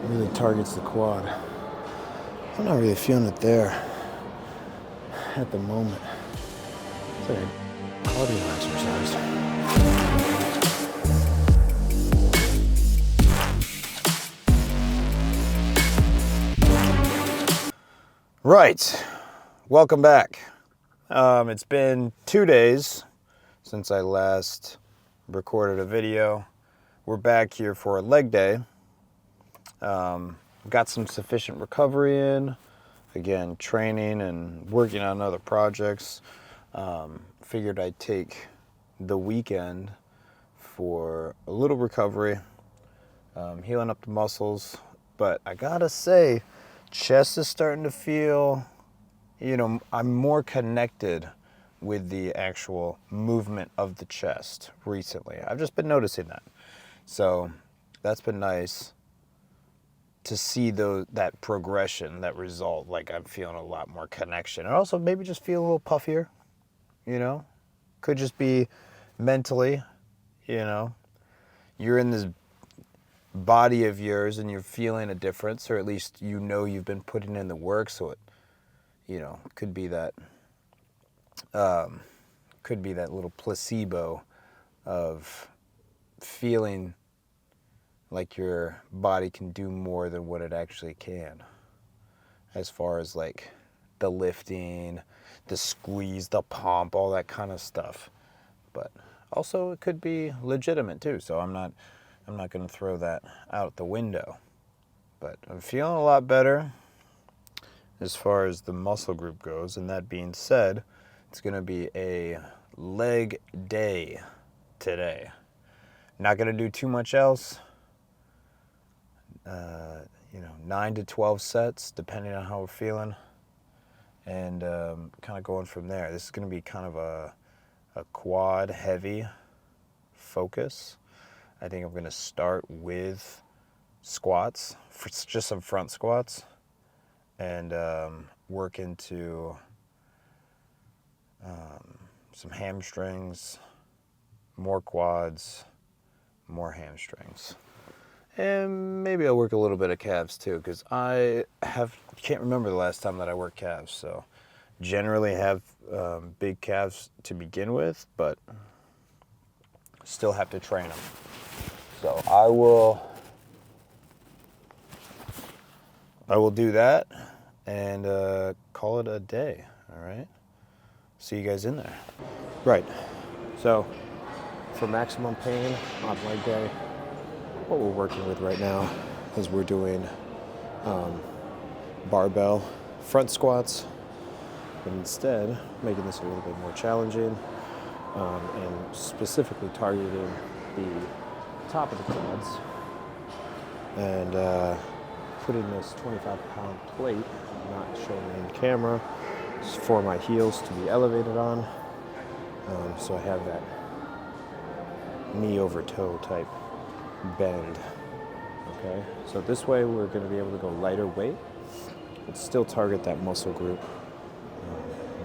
really targets the quad. I'm not really feeling it there at the moment. It's like a cardio exercise. Right, welcome back. It's been 2 days since I last recorded a video. We're back here for a leg day. Got some sufficient recovery in, again, training and working on other projects. Figured I'd take the weekend for a little recovery, healing up the muscles, but I gotta say, chest is starting to feel, I'm more connected with the actual movement of the chest recently. I've just been noticing that. So that's been nice to see that progression, that result. Like I'm feeling a lot more connection. And also maybe just feel a little puffier, Could just be mentally, You're in this body of yours and you're feeling a difference, or at least you've been putting in the work, so it could be that little placebo of feeling like your body can do more than what it actually can, as far as like the lifting, the squeeze, the pump, all that kind of stuff. But also it could be legitimate too, so I'm not going to throw that out the window. But I'm feeling a lot better as far as the muscle group goes. And that being said, it's going to be a leg day today. Not going to do too much else. 9 to 12 sets, depending on how we're feeling. And kind of going from there. This is going to be kind of a quad heavy focus. I think I'm going to start with squats, just some front squats, and work into some hamstrings, more quads, more hamstrings. And maybe I'll work a little bit of calves too, because I can't remember the last time that I worked calves. So generally have big calves to begin with, but still have to train them. So I will do that and call it a day. All right. See you guys in there. Right. So for maximum pain on leg day, what we're working with right now is we're doing barbell front squats, but instead making this a little bit more challenging and specifically targeting the top of the quads and putting this 25-pound plate, not showing in camera, for my heels to be elevated on. So I have that knee over toe type bend. Okay, so this way we're going to be able to go lighter weight but still target that muscle group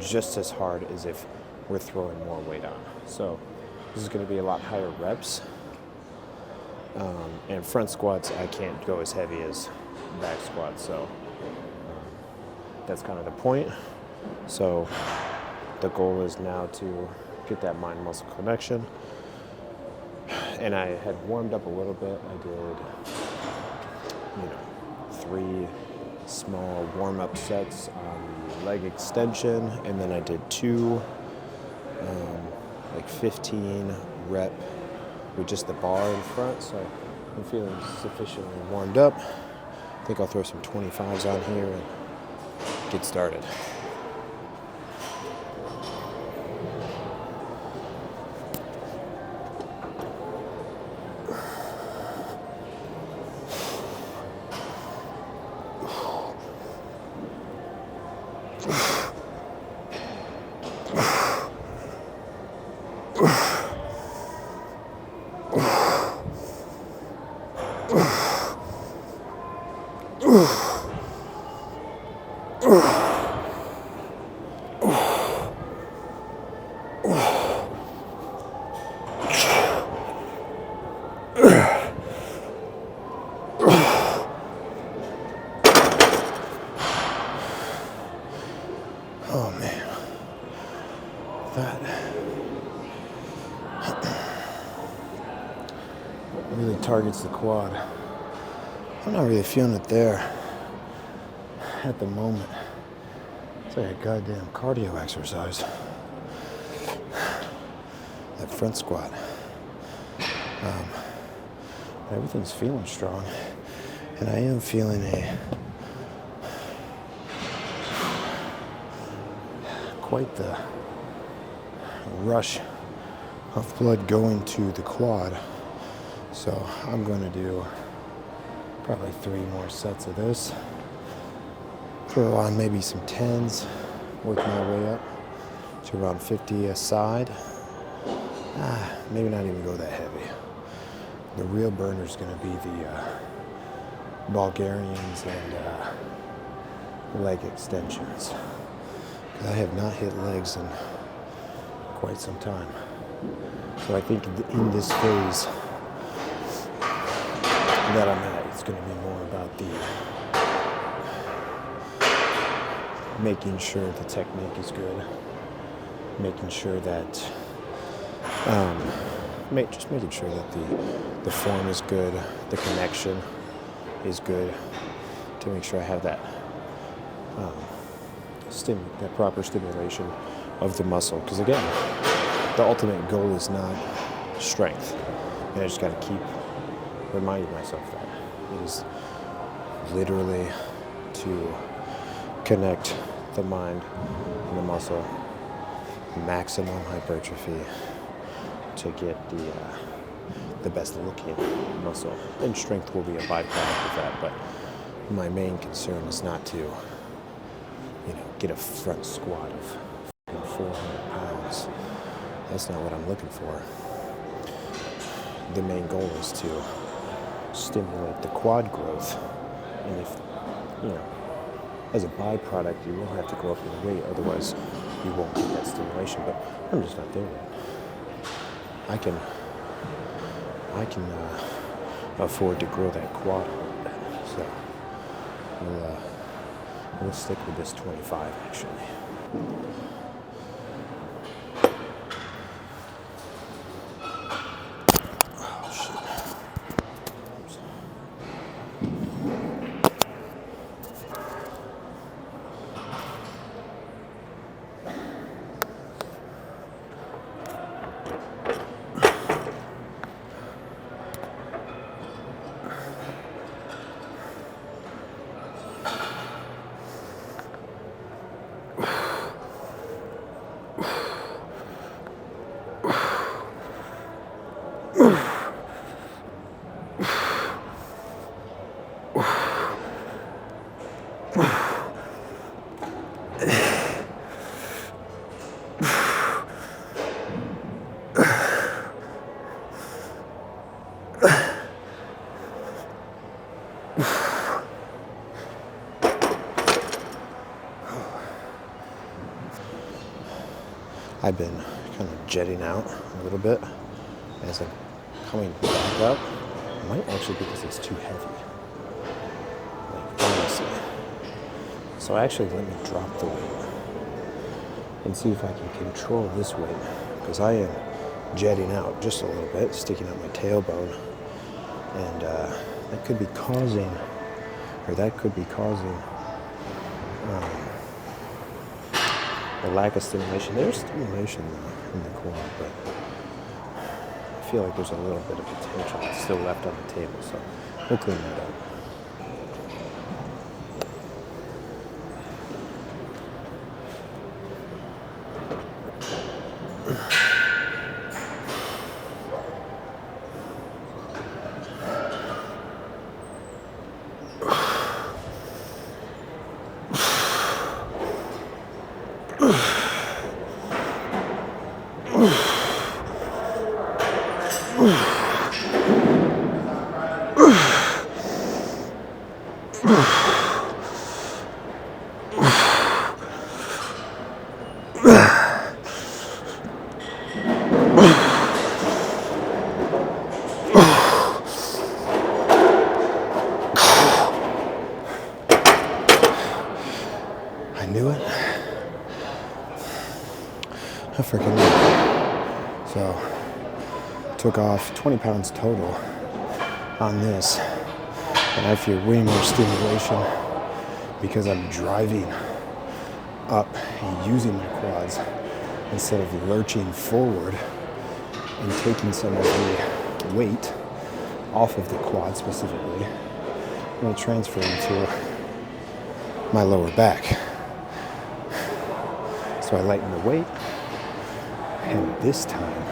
just as hard as if we're throwing more weight on. So this is going to be a lot higher reps. And front squats, I can't go as heavy as back squats, so that's kind of the point. So the goal is now to get that mind-muscle connection. And I had warmed up a little bit. I did, 3 small warm-up sets on the leg extension, and then I did 2 15 rep with just the bar in front. So I'm feeling sufficiently warmed up. I think I'll throw some 25s on here and get started. really targets the quad. I'm not really feeling it there at the moment. It's like a goddamn cardio exercise. That front squat. Everything's feeling strong. And I am feeling quite the rush of blood going to the quad. So I'm going to do probably 3 more sets of this. Throw on maybe some 10s, work my way up to around 50 a side. Maybe not even go that heavy. The real burner is going to be the Bulgarians and leg extensions. Because I have not hit legs in quite some time. So I think in this phase that I'm at, it's going to be more about the making sure the technique is good, making sure that just making sure that the form is good, the connection is good, to make sure I have that that proper stimulation of the muscle. Because again, the ultimate goal is not strength, and I just got to keep reminding myself that it is literally to connect the mind and the muscle, maximum hypertrophy, to get the best looking muscle. And strength will be a byproduct of that, but my main concern is not to, get a front squat of 400 pounds. That's not what I'm looking for. The main goal is to stimulate the quad growth, and if, as a byproduct, you will have to go up in weight, otherwise you won't get that stimulation, but I'm just not there yet. I can afford to grow that quad a little bit, so we'll stick with this 25 actually. Oh shit. I've been kind of jetting out a little bit as I'm coming back up. It might actually be because it's too heavy. Honestly. So actually let me drop the weight and see if I can control this weight, because I am jetting out just a little bit, sticking out my tailbone, and that could be causing a lack of stimulation. There's stimulation in the quad, but I feel like there's a little bit of potential that's still left on the table, so we'll clean that up. I knew it. I freaking knew it. So, took off 20 pounds total on this, and I feel way more stimulation because I'm driving up and using my quads instead of lurching forward and taking some of the weight off of the quad specifically and transferring to my lower back. So I lightened the weight, and this time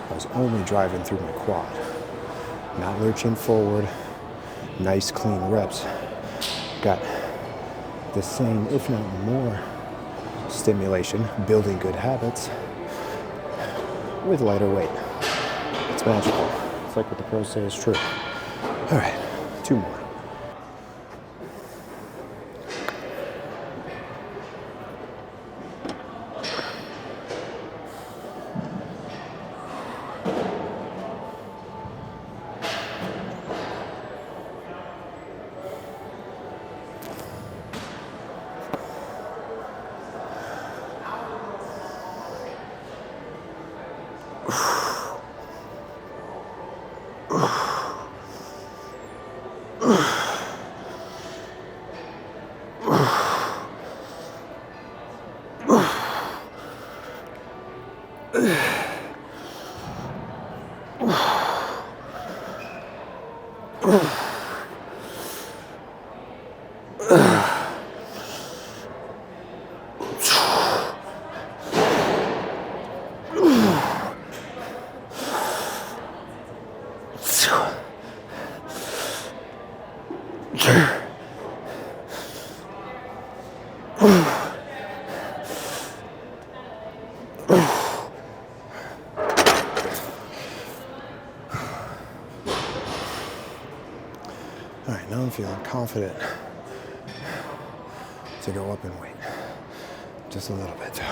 I was only driving through my quad, not lurching forward. Nice clean reps. Got the same, if not more, stimulation, building good habits with lighter weight. It's magical. It's like what the pros say is true. All right, 2 more. All right, now I'm feeling confident to go up in weight. Just a little bit.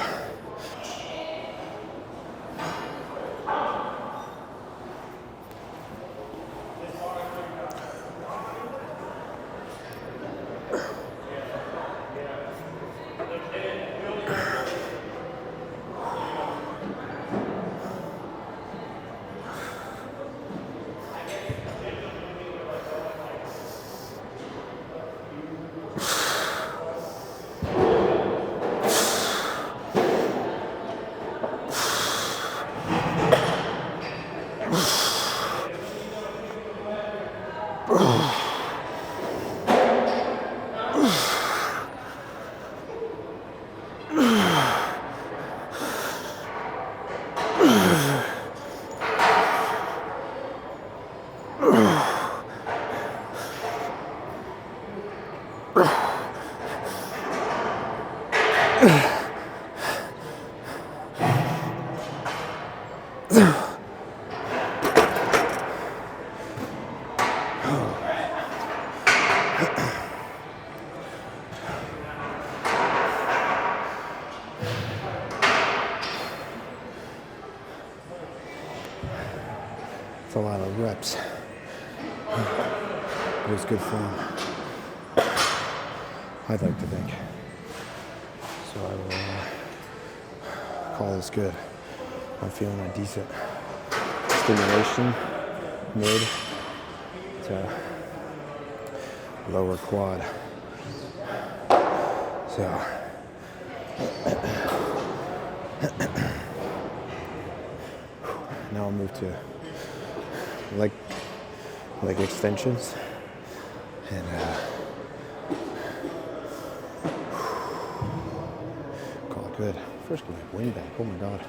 It's a lot of reps. It was good form, I'd like to think. So I will call this good. I'm feeling a decent stimulation, mid to lower quad. So now I'll move to leg extensions and call it good. First, get my wind back. Oh my God.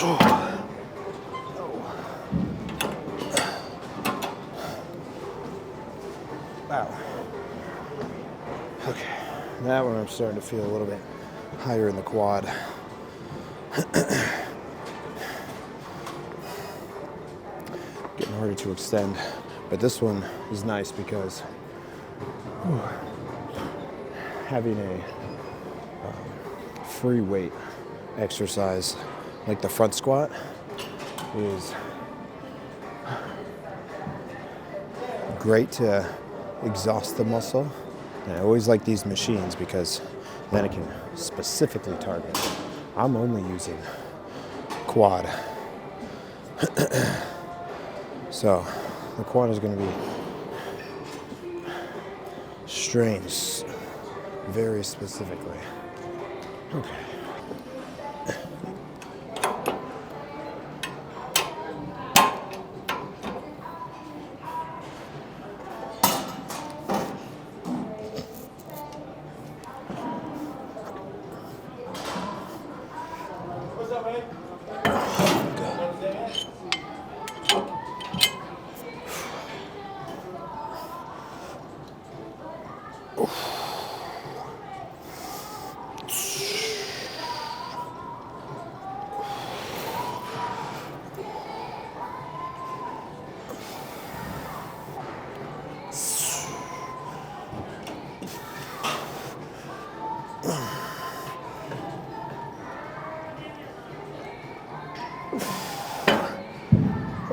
Wow. Okay, that one I'm starting to feel a little bit higher in the quad. Getting harder to extend, but this one is nice because having a free weight exercise like the front squat is great to exhaust the muscle. And I always like these machines because then it can specifically target. I'm only using quad. So the quad is going to be strained very specifically. Okay.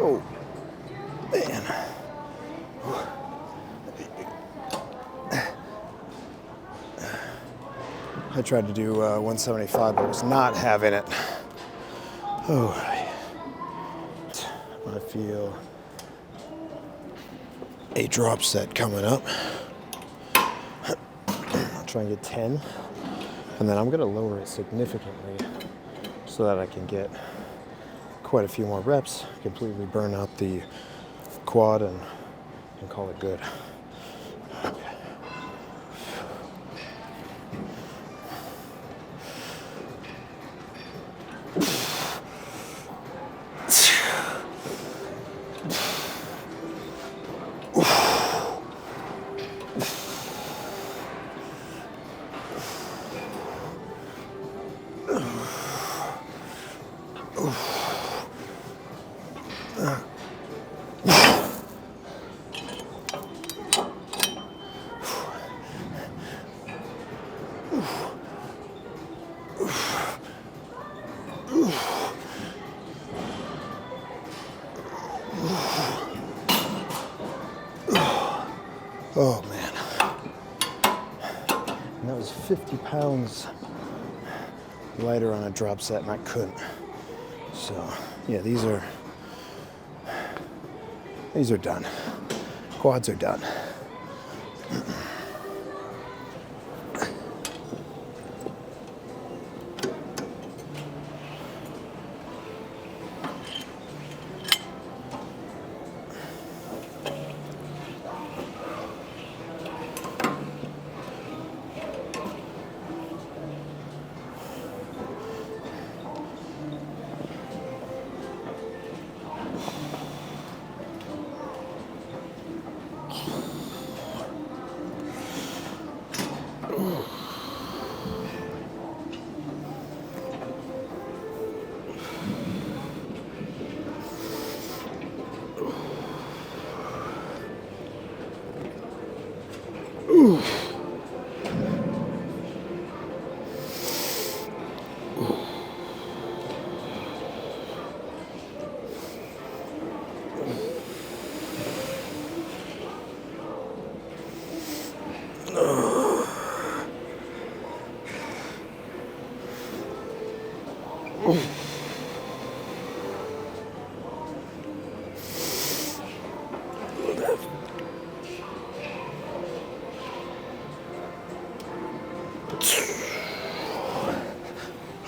Oh, man. I tried to do 175, but was not having it. Oh, I feel a drop set coming up. I'll try and get 10, and then I'm going to lower it significantly so that I can get quite a few more reps, completely burn out the quad, and call it good. Oh man, and that was 50 pounds lighter on a drop set, and I couldn't. So yeah, these are done. Quads are done.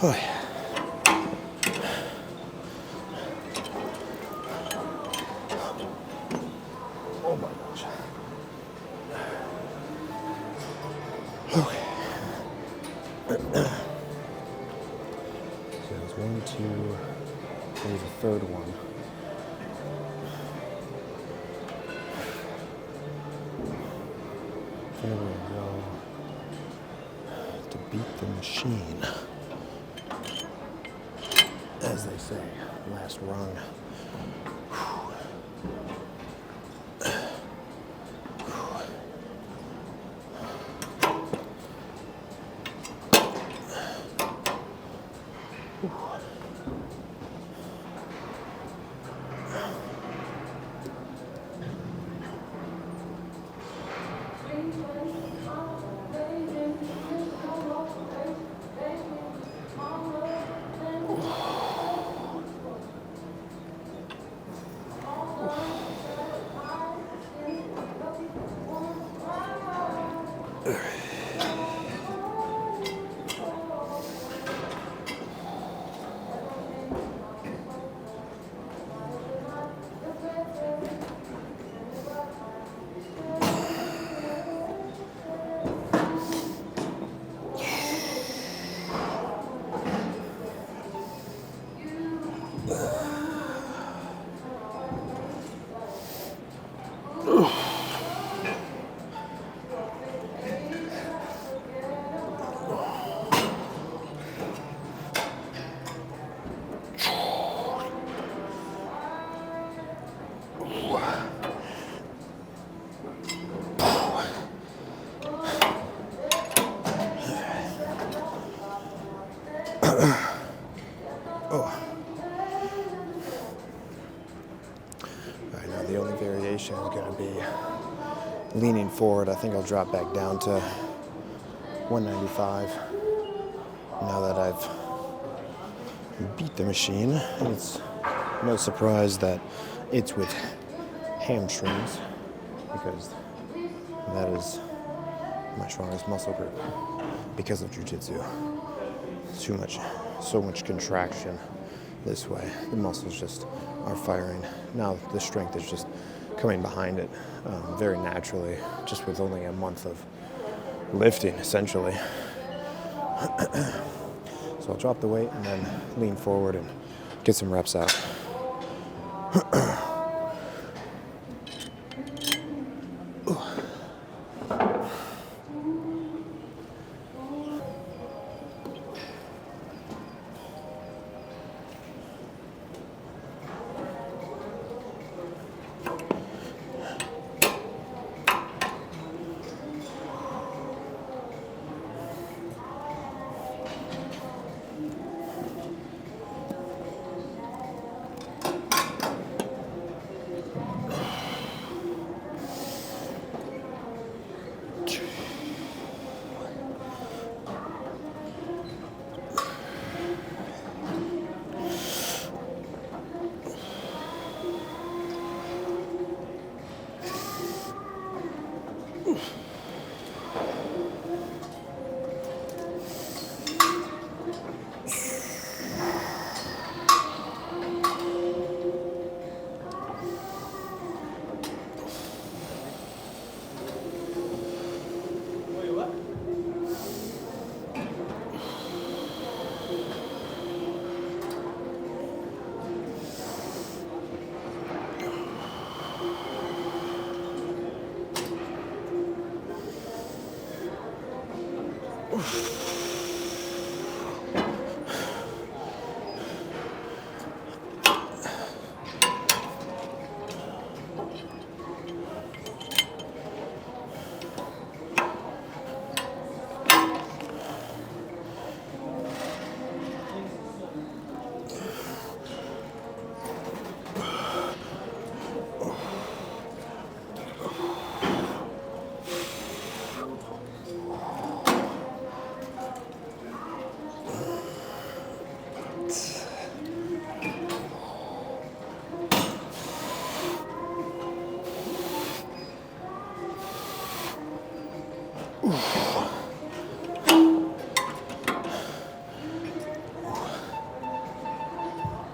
Oh yeah. Oh my gosh. Okay. So it's 1, 2, Here's a third one. There we go. To beat the machine. As they say, last rung. Alright, now the only variation is going to be leaning forward. I think I'll drop back down to 195 now that I've beat the machine. And it's no surprise that it's with hamstrings because that is my strongest muscle group because of jiu-jitsu. So much contraction this way. The muscles just are firing. Now the strength is just coming behind it very naturally, just with only a month of lifting, essentially. So I'll drop the weight and then lean forward and get some reps out.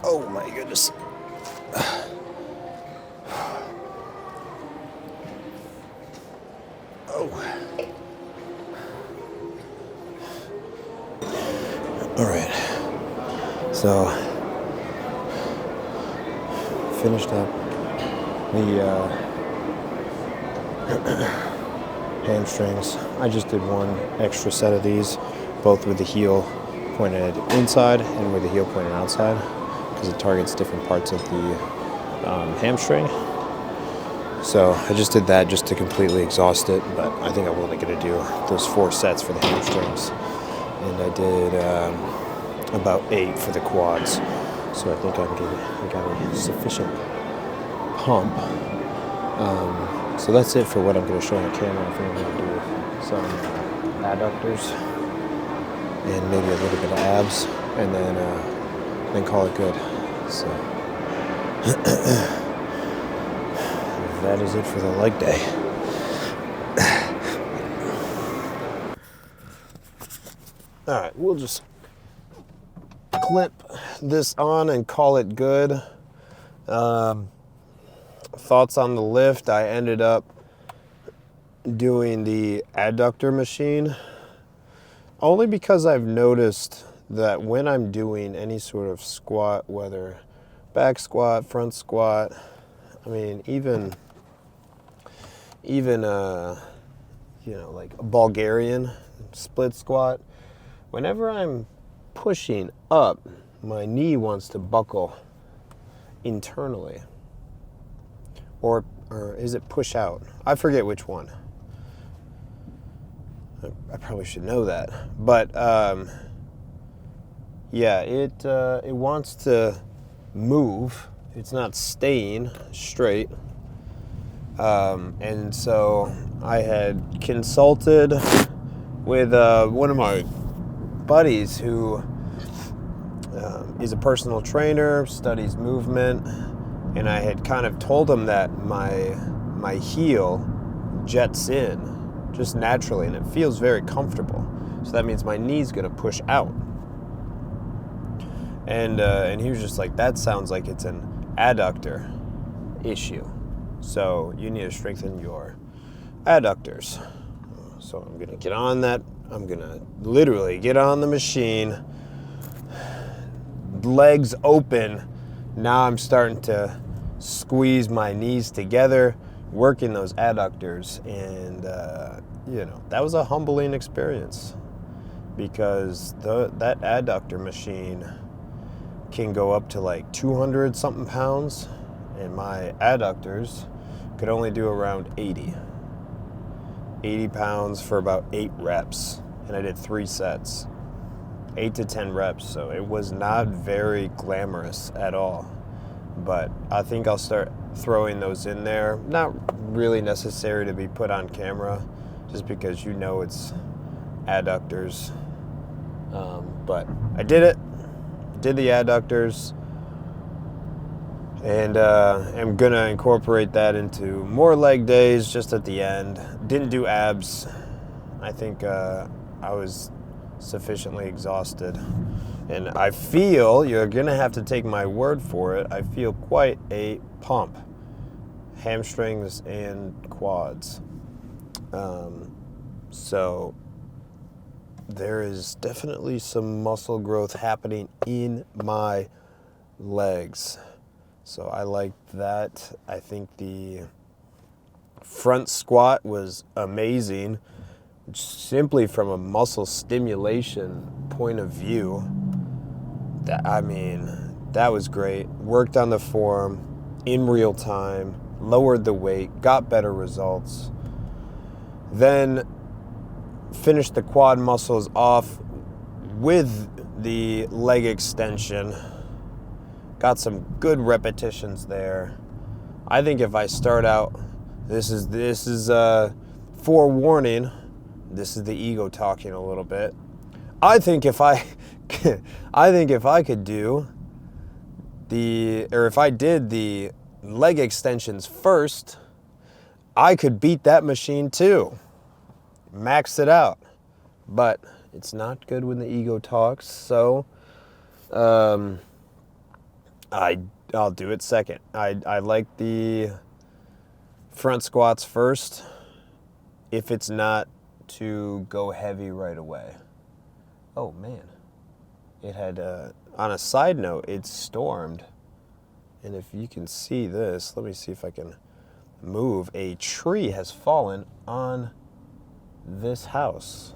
Oh my goodness. Oh. All right. So finished up the hamstrings. I just did one extra set of these, both with the heel pointed inside and with the heel pointed outside, because it targets different parts of the hamstring. So I just did that just to completely exhaust it, but I think I'm only going to do those 4 sets for the hamstrings. And I did about 8 for the quads. So I think I got a sufficient pump. So that's it for what I'm going to show on the camera. I think I'm going to do some adductors and maybe a little bit of abs, and then call it good. So that is it for the leg day. All right, we'll just clip this on and call it good. Thoughts on the lift: I ended up doing the adductor machine only because I've noticed that when I'm doing any sort of squat, whether back squat, front squat, I mean, even like a Bulgarian split squat, whenever I'm pushing up, my knee wants to buckle internally. Or is it push out? I forget which one. I probably should know that. But yeah, it wants to move. It's not staying straight. And so I had consulted with one of my buddies who is a personal trainer, studies movement, and I had kind of told him that my heel jets in just naturally, and it feels very comfortable. So that means my knee's gonna push out. And he was just like, that sounds like it's an adductor issue. So you need to strengthen your adductors. So I'm gonna get on that. I'm gonna literally get on the machine, legs open. Now I'm starting to squeeze my knees together, working those adductors, and that was a humbling experience, because that adductor machine can go up to like 200 something pounds, and my adductors could only do around 80 pounds for about 8 reps, and I did 3 sets, 8 to 10 reps, so it was not very glamorous at all. But I think I'll start throwing those in there. Not really necessary to be put on camera, just because it's adductors. But I did the adductors, and I'm gonna incorporate that into more leg days just at the end. Didn't do abs. I think I was sufficiently exhausted. And I feel, you're going to have to take my word for it, I feel quite a pump. Hamstrings and quads. So there is definitely some muscle growth happening in my legs. So I like that. I think the front squat was amazing, simply from a muscle stimulation point of view. That was great. Worked on the form in real time, lowered the weight, got better results. Then finished the quad muscles off with the leg extension. Got some good repetitions there. I think if I start out, this is forewarning. This is the ego talking a little bit. I think if I could do if I did the leg extensions first, I could beat that machine too. Max it out. But it's not good when the ego talks, so I'll do it second. I like the front squats first, if it's not to go heavy right away. Oh man, it had, on a side note, it stormed And if you can see this, let me see if I can move. A tree has fallen on this house.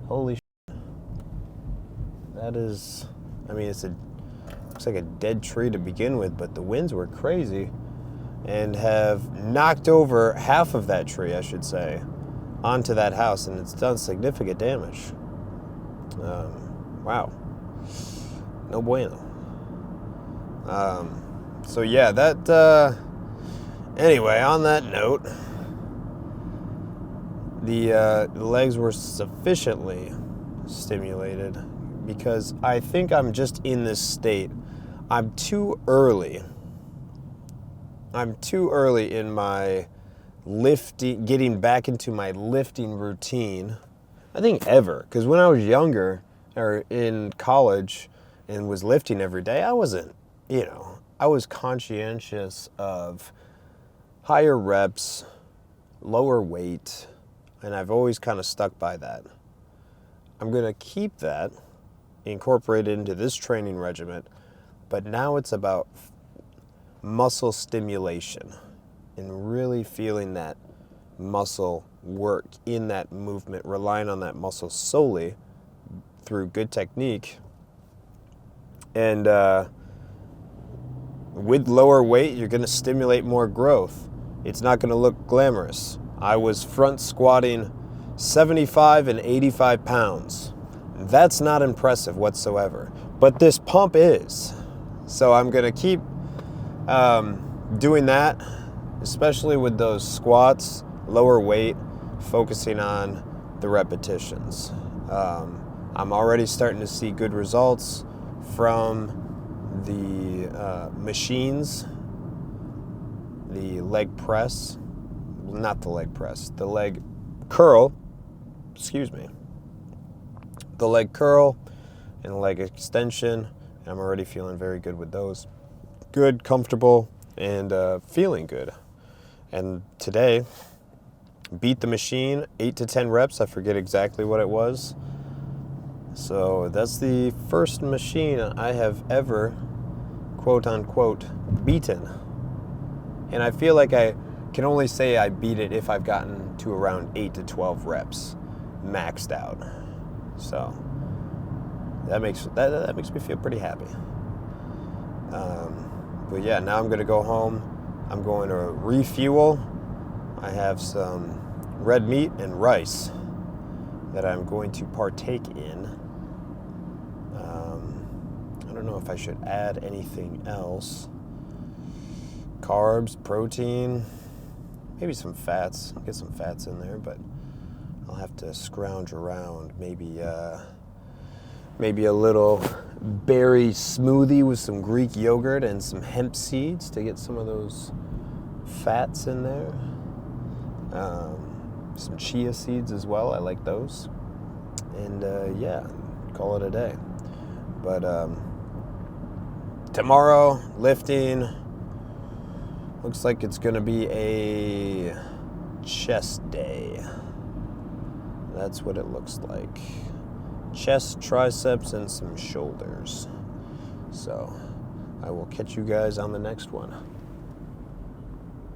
Holy shit. That is, I mean, looks like a dead tree to begin with, but the winds were crazy and have knocked over half of that tree, I should say, onto that house, and it's done significant damage. Wow. No bueno. So yeah, anyway, on that note, the legs were sufficiently stimulated because I think I'm just in this state. I'm too early in my lifting, getting back into my lifting routine, I think ever. Because when I was younger, or in college, and was lifting every day, I wasn't, I was conscientious of higher reps, lower weight, and I've always kind of stuck by that. I'm going to keep that incorporated into this training regimen, but now it's about muscle stimulation and really feeling that muscle work in that movement, relying on that muscle solely through good technique. And with lower weight, you're going to stimulate more growth. It's not going to look glamorous. I was front squatting 75 and 85 pounds. That's not impressive whatsoever, but this pump is. So I'm going to keep doing that, especially with those squats, lower weight, focusing on the repetitions. I'm already starting to see good results from the machines, the leg press, not the leg press, the leg curl, the leg curl and the leg extension. I'm already feeling very good with those. Good, comfortable, and feeling good. And today, beat the machine, 8 to 10 reps. I forget exactly what it was. So that's the first machine I have ever, quote unquote, beaten. And I feel like I can only say I beat it if I've gotten to around 8 to 12 reps, maxed out. So that makes me feel pretty happy. But yeah, now I'm going to go home. I'm going to refuel. I have some red meat and rice that I'm going to partake in. I don't know if I should add anything else. Carbs, protein, maybe some fats. Get some fats in there, but I'll have to scrounge around. Maybe a little berry smoothie with some Greek yogurt and some hemp seeds to get some of those fats in there. Some chia seeds as well. I like those. And yeah, call it a day. But tomorrow, lifting. Looks like it's going to be a chest day. That's what it looks like. Chest, triceps, and some shoulders. So I will catch you guys on the next one.